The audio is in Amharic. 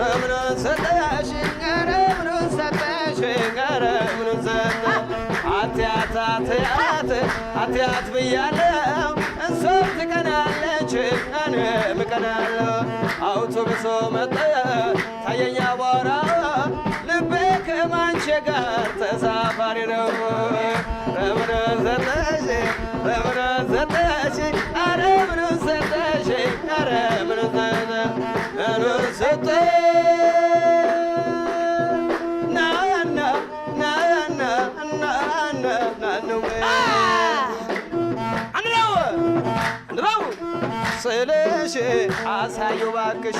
ረምኑን ሰጠሽ ረምኑን ሰጠሽ ረምኑን ሰጠ አትያት አትያት አትያት ብያለው እሷም ትቀናለች እኔም እቀናለሁ አውቶቡሱ መጣ ታየኛ አቧራ ልቤ ከማንቼ ጋር ተሳፋሪ ነው ረምኑን ሰጠሽ ረምኑን ሰጠሽ ረምኑን ሰጠሽ ረምኑን ሰጠ ስልሽ አሳየው ባክሽ